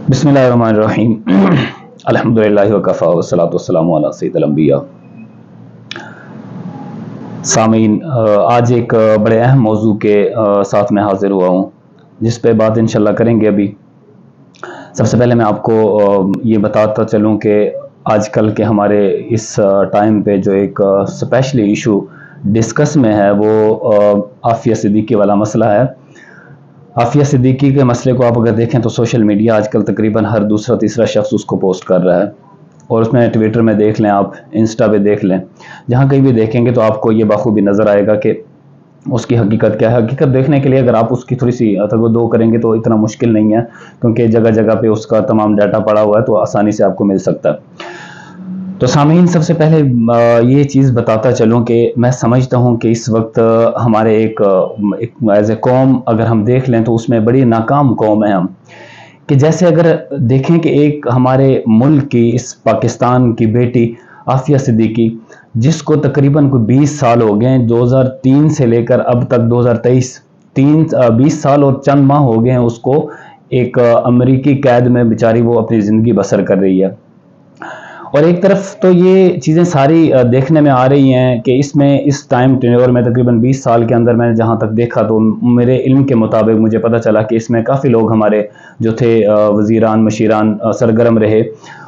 बिस्मिल्लाहिर्रहमानिर्रहीम। अल्हम्दुलिल्लाहि वकफ़ा वस्सलातु वस्सलामु अला सय्यिदिल अंबिया। सामीन, आज एक बड़े अहम मौजू के साथ मैं हाजिर हुआ हूँ, जिस पे बात इंशाल्लाह करेंगे। अभी सबसे पहले मैं आपको ये बताता चलूँ कि आजकल के हमारे इस टाइम पे जो एक स्पेशली इशू डिस्कस में है वो आफिया सिद्दीकी वाला मसला है। आफिया सिद्दीकी के मसले को आप अगर देखें तो सोशल मीडिया आजकल तकरीबन हर दूसरा तीसरा शख्स उसको पोस्ट कर रहा है, और उसमें ट्विटर में देख लें, आप इंस्टा पे देख लें, जहाँ कहीं भी देखेंगे तो आपको ये बाखूबी नज़र आएगा कि उसकी हकीकत क्या है। हकीकत देखने के लिए अगर आप उसकी थोड़ी सी तवज्जो करेंगे तो इतना मुश्किल नहीं है, क्योंकि जगह जगह पे उसका तमाम डाटा पड़ा हुआ है, तो आसानी से आपको मिल सकता है। तो सामीन, सबसे पहले ये चीज़ बताता चलूँ कि मैं समझता हूँ कि इस वक्त हमारे एक एज ए कौम अगर हम देख लें तो उसमें बड़ी नाकाम कौम है हम, कि जैसे अगर देखें कि एक हमारे मुल्क की, इस पाकिस्तान की बेटी आफिया सिद्दीकी, जिसको तकरीबन कोई 20 साल हो गए हैं, 2003 से लेकर अब तक 2023, 20 साल और चंद माह हो गए हैं उसको एक अमेरिकी कैद में बेचारी वो अपनी ज़िंदगी बसर कर रही है। और एक तरफ तो ये चीज़ें सारी देखने में आ रही हैं कि इसमें इस टाइम टेन्योर में तकरीबन 20 साल के अंदर मैंने जहाँ तक देखा तो मेरे इल्म के मुताबिक मुझे पता चला कि इसमें काफ़ी लोग हमारे जो थे वज़ीरान मशीरान सरगर्म रहे।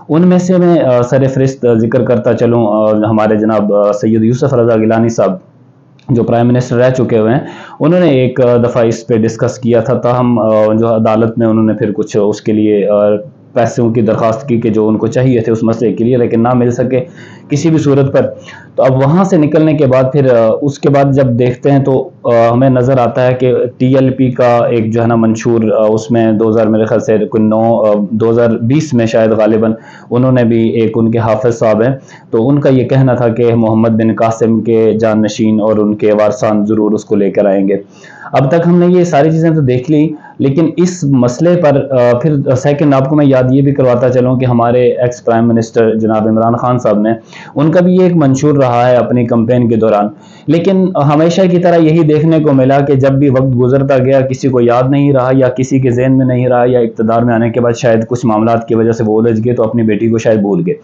उनमें से मैं सरफ़हरिस्त जिक्र करता चलूँ, हमारे जनाब सैयद यूसुफ रज़ा गिलानी साहब जो प्राइम मिनिस्टर रह चुके हुए हैं, उन्होंने एक दफ़ा इस पे डिस्कस किया था। ताहम जो अदालत में उन्होंने फिर कुछ उसके लिए पैसों की दरख्वास्त की कि जो उनको चाहिए थे उस मसले के लिए, लेकिन ना मिल सके किसी भी सूरत पर। तो अब वहाँ से निकलने के बाद फिर उसके बाद जब देखते हैं तो हमें नज़र आता है कि टीएलपी का एक जो है ना मंशूर, उसमें 2000 मेरे ख्याल से 2020 में शायद गालिबन उन्होंने भी, एक उनके हाफिज साहब हैं, तो उनका ये कहना था कि मोहम्मद बिन कासिम के जाननशीन और उनके वारसान ज़रूर उसको लेकर आएंगे। अब तक हमने ये सारी चीज़ें तो देख ली, लेकिन इस मसले पर फिर सेकंड आपको मैं याद ये भी करवाता चलूँ कि हमारे एक्स प्राइम मिनिस्टर जनाब इमरान खान साहब ने, उनका भी ये एक मंशूर रहा है अपनी कैंपेन के दौरान, लेकिन हमेशा की तरह यही देखने को मिला कि जब भी वक्त गुजरता गया किसी को याद नहीं रहा, या किसी के ज़हन में नहीं रहा, या इक़्तिदार में आने के बाद शायद कुछ मामलात की वजह से वो उलझ गए तो अपनी बेटी को शायद भूल गए।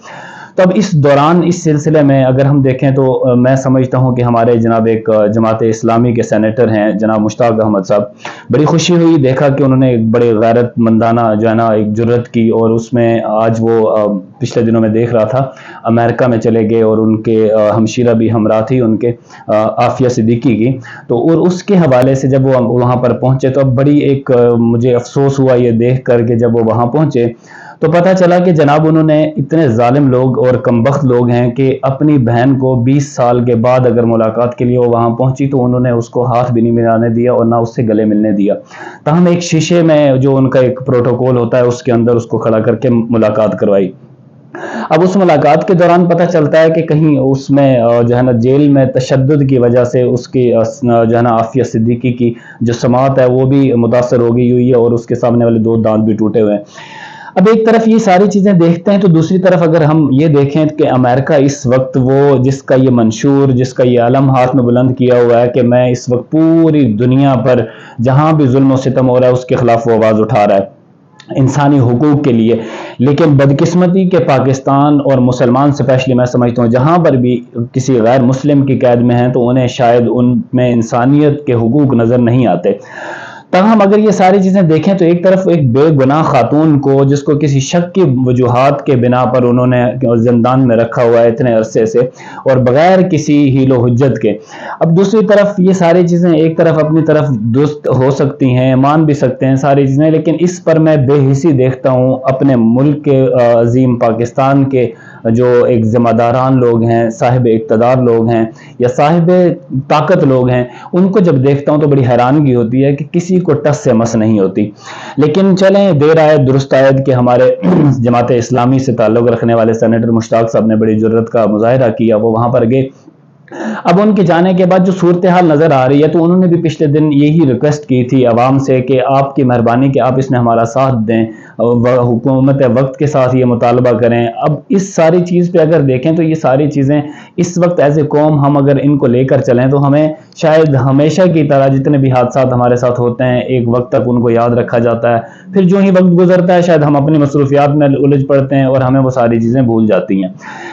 तो अब इस दौरान इस सिलसिले में अगर हम देखें तो मैं समझता हूँ कि हमारे जनाब एक जमात इस्लामी के सेनेटर हैं जनाब मुश्ताक अहमद साहब, बड़ी खुशी हुई देखा कि उन्होंने एक बड़े गैरतमंदाना जो है ना एक जुर्रत की, और उसमें आज वो पिछले दिनों में देख रहा था अमेरिका में चले गए, और उनके हमशीरा भी हमरा थी उनके आफिया सिद्दीकी की। तो और उसके हवाले से जब वो वहाँ पर पहुँचे तो अब बड़ी एक मुझे अफसोस हुआ ये देख कर के जब वो वहाँ पहुँचे तो पता चला कि जनाब उन्होंने, इतने जालिम लोग और कमबख्त लोग हैं कि अपनी बहन को 20 साल के बाद अगर मुलाकात के लिए वो वहाँ पहुंची तो उन्होंने उसको हाथ भी नहीं मिलाने दिया और ना उससे गले मिलने दिया। ताहम एक शीशे में जो उनका एक प्रोटोकॉल होता है उसके अंदर उसको खड़ा करके मुलाकात करवाई। अब उस मुलाकात के दौरान पता चलता है कि कहीं उसमें जो है ना जेल में तशद्दुद की वजह से उसकी जो है ना आफिया सिद्दीकी की जो समात है वो भी मुतासर हो गई हुई है, और उसके सामने वाले 2 दांत भी टूटे हुए हैं। अब एक तरफ ये सारी चीज़ें देखते हैं तो दूसरी तरफ अगर हम ये देखें कि अमेरिका इस वक्त वो जिसका ये मंशूर, जिसका ये अलम हाथ में बुलंद किया हुआ है कि मैं इस वक्त पूरी दुनिया पर जहाँ भी जुल्म और सितम हो रहा है उसके खिलाफ वो आवाज़ उठा रहा है इंसानी हुकूक के लिए। लेकिन बदकिस्मती के पाकिस्तान और मुसलमान स्पेशली मैं समझता हूँ जहाँ पर भी किसी गैर मुस्लिम की कैद में हैं तो उन्हें शायद उनमें इंसानियत के हुकूक नज़र नहीं आते। तब हम अगर ये सारी चीज़ें देखें तो एक तरफ एक बेगुनाह खातून को, जिसको किसी शक की वजूहात के बिना पर उन्होंने जिंदान में रखा हुआ है इतने अरसे से और बगैर किसी हीलो हुज्जत के, अब दूसरी तरफ ये सारी चीज़ें एक तरफ अपनी तरफ दुरुस्त हो सकती हैं, मान भी सकते हैं सारी चीज़ें, लेकिन इस पर मैं बेहिसी देखता हूँ अपने मुल्क के अजीम पाकिस्तान के जो एक ज़िम्मेदारान लोग हैं, साहिब इक़्तिदार लोग हैं या साहिब ताकत लोग हैं, उनको जब देखता हूँ तो बड़ी हैरानगी होती है कि किसी को टस से मस नहीं होती। लेकिन चलें, देर आए दुरुस्त आयद कि हमारे जमात इस्लामी से ताल्लुक़ रखने वाले सेनेटर मुश्ताक साहब ने बड़ी जुर्रत का मुजाहिरा किया, वो वहाँ पर गए। अब उनके जाने के बाद जो सूरत हाल नज़र आ रही है तो उन्होंने भी पिछले दिन यही रिक्वेस्ट की थी आवाम से कि आपकी मेहरबानी कि आप इसमें हमारा साथ दें, हुकूमत वक्त के साथ ये मुतालबा करें। अब इस सारी चीज़ पे अगर देखें तो ये सारी चीज़ें इस वक्त एज ए कौम हम अगर इनको लेकर चलें तो हमें شاید ہمیشہ کی طرح جتنے بھی حادثات ہمارے ساتھ ہوتے ہیں ایک وقت تک ان کو یاد رکھا جاتا ہے، پھر جو ہی وقت گزرتا ہے شاید ہم اپنی مصروفیات میں الجھ پڑتے ہیں اور ہمیں وہ ساری چیزیں بھول جاتی ہیں۔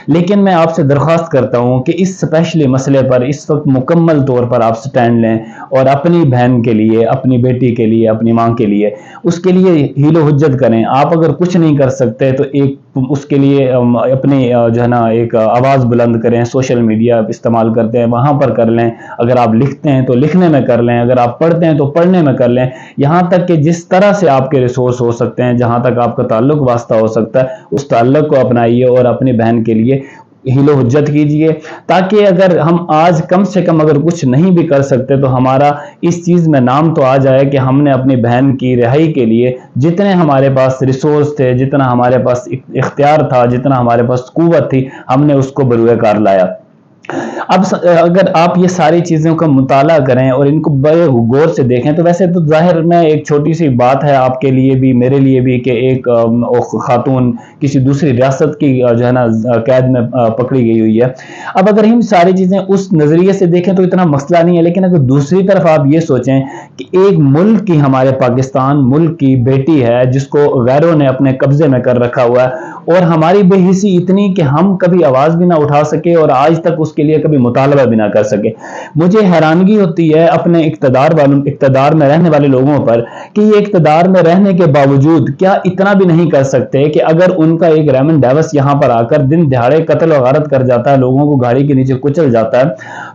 لیکن میں آپ سے درخواست کرتا ہوں کہ اس اسپیشلی مسئلے پر اس وقت مکمل طور پر آپ سٹینڈ لیں، اور اپنی بہن کے لیے، اپنی بیٹی کے لیے، اپنی ماں کے لیے، اس کے لیے حیل و حجت کریں۔ آپ اگر کچھ نہیں کر سکتے تو ایک اس کے لیے اپنی جو ہے نا ایک آواز بلند کریں، سوشل میڈیا استعمال کرتے ہیں وہاں پر کر لیں، اگر آپ لکھتے ہیں تو لکھنے میں کر لیں، اگر آپ پڑھتے ہیں تو پڑھنے میں کر لیں، یہاں تک کہ جس طرح سے آپ کے ریسورس ہو سکتے ہیں، جہاں تک آپ کا تعلق واسطہ ہو سکتا ہے اس تعلق کو اپنائیے اور اپنی بہن کے لیے حیل و حجت کیجئے، تاکہ اگر ہم آج کم سے کم اگر کچھ نہیں بھی کر سکتے تو ہمارا اس چیز میں نام تو آ جائے کہ ہم نے اپنی بہن کی رہائی کے لیے جتنے ہمارے پاس ریسورس تھے، جتنا ہمارے پاس اختیار تھا، جتنا ہمارے پاس قوت تھی، ہم نے اس کو بروئے کار لایا۔ اب اگر آپ یہ ساری چیزوں کا مطالعہ کریں اور ان کو بڑے غور سے دیکھیں تو ویسے تو ظاہر میں ایک چھوٹی سی بات ہے آپ کے لیے بھی میرے لیے بھی کہ ایک خاتون کسی دوسری ریاست کی جو ہے نا قید میں پکڑی گئی ہوئی ہے۔ اب اگر ہم ساری چیزیں اس نظریے سے دیکھیں تو اتنا مسئلہ نہیں ہے، لیکن اگر دوسری طرف آپ یہ سوچیں کہ ایک ملک کی، ہمارے پاکستان ملک کی بیٹی ہے جس کو غیروں نے اپنے قبضے میں کر رکھا ہوا ہے، اور ہماری بے حسی اتنی کہ ہم کبھی آواز بھی نہ اٹھا سکے اور آج تک اس کے لیے کبھی مطالبہ بھی نہ کر سکے۔ مجھے حیرانگی ہوتی ہے اپنے اقتدار میں رہنے والے لوگوں پر کہ یہ اقتدار میں رہنے کے باوجود کیا اتنا بھی نہیں کر سکتے کہ اگر ان کا ایک ریمن ڈیوس یہاں پر آ کر دن دہاڑے قتل و غارت کر جاتا ہے، لوگوں کو گاڑی کے نیچے کچل جاتا ہے،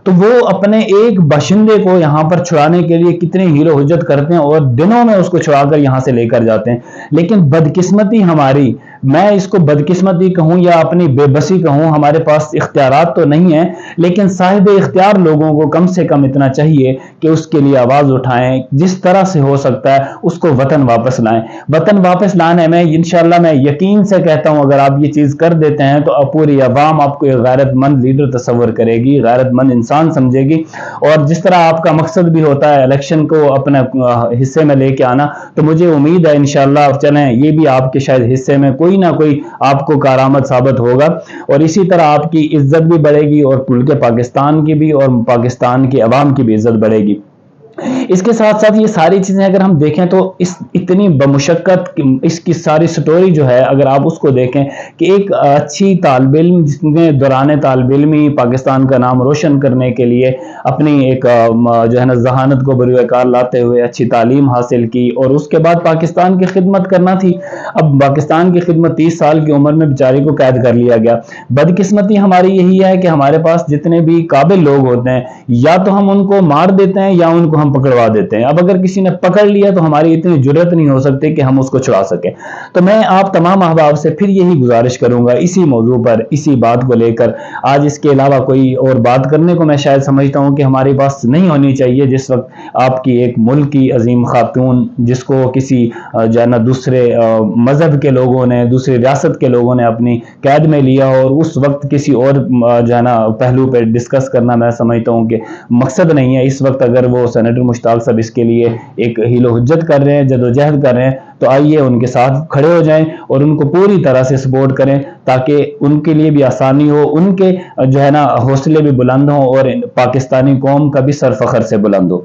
تو وہ اپنے ایک باشندے کو یہاں پر چھڑانے کے لیے کتنی حیل و حجت کرتے ہیں اور دنوں میں اس کو چھڑا کر یہاں سے لے کر جاتے ہیں۔ لیکن بدقسمتی ہماری، میں اس کو بدقسمتی کہوں یا اپنی بے بسی کہوں، ہمارے پاس اختیارات تو نہیں ہیں، لیکن صاحب اختیار لوگوں کو کم سے کم اتنا چاہیے کہ اس کے لیے آواز اٹھائیں، جس طرح سے ہو سکتا ہے اس کو وطن واپس لائیں۔ وطن واپس لانے میں انشاءاللہ میں یقین سے کہتا ہوں اگر آپ یہ چیز کر دیتے ہیں تو پوری عوام آپ کو ایک غیرت مند لیڈر تصور کرے گی، غیرت مند انسان سمجھے گی، اور جس طرح آپ کا مقصد بھی ہوتا ہے الیکشن کو اپنے حصے میں لے کے آنا، تو مجھے امید ہے انشاءاللہ چلیں یہ بھی آپ کے شاید حصے میں کوئی نہ کوئی آپ کو کارآمد ثابت ہوگا، اور اسی طرح آپ کی عزت بھی بڑھے گی اور ملک پاکستان کی بھی اور پاکستان کی عوام کی بھی عزت بڑھے گی۔ اس کے ساتھ ساتھ یہ ساری چیزیں اگر ہم دیکھیں تو اتنی بمشقت اس کی ساری سٹوری جو ہے اگر آپ اس کو دیکھیں کہ ایک اچھی طالب علم جس نے دوران طالب علمی پاکستان کا نام روشن کرنے کے لیے اپنی ایک جو ہے نا ذہانت کو بروئے کار لاتے ہوئے اچھی تعلیم حاصل کی اور اس کے بعد پاکستان کی خدمت کرنا تھی، اب پاکستان کی خدمت 30 سال کی عمر میں بیچاری کو قید کر لیا گیا۔ بدقسمتی ہماری یہی ہے کہ ہمارے پاس جتنے بھی قابل لوگ ہوتے ہیں یا تو ہم ان کو مار دیتے ہیں یا ان کو ہم پکڑوا دیتے ہیں۔ اب اگر کسی نے پکڑ لیا تو ہماری اتنی جرأت نہیں ہو سکتی کہ ہم اس کو چھڑا سکیں۔ تو میں آپ تمام احباب سے پھر یہی گزارش کروں گا اسی موضوع پر، اسی بات کو لے کر، آج اس کے علاوہ کوئی اور بات کرنے کو میں شاید سمجھتا ہوں کہ ہمارے پاس نہیں ہونی چاہیے، جس وقت آپ کی ایک ملک کی عظیم خاتون جس کو کسی جو ہے نا دوسرے مذہب کے لوگوں نے، دوسری ریاست کے لوگوں نے اپنی قید میں لیا، اور اس وقت کسی اور جو ہے نا پہلو پہ ڈسکس کرنا میں سمجھتا ہوں کہ مقصد نہیں ہے۔ اس وقت اگر وہ سینیٹر مشتاق صاحب اس کے لیے ایک حیل و حجت کر رہے ہیں، جدوجہد کر رہے ہیں، تو آئیے ان کے ساتھ کھڑے ہو جائیں اور ان کو پوری طرح سے سپورٹ کریں تاکہ ان کے لیے بھی آسانی ہو، ان کے جو ہے نا حوصلے بھی بلند ہوں اور پاکستانی قوم کا بھی سر فخر سے بلند ہو۔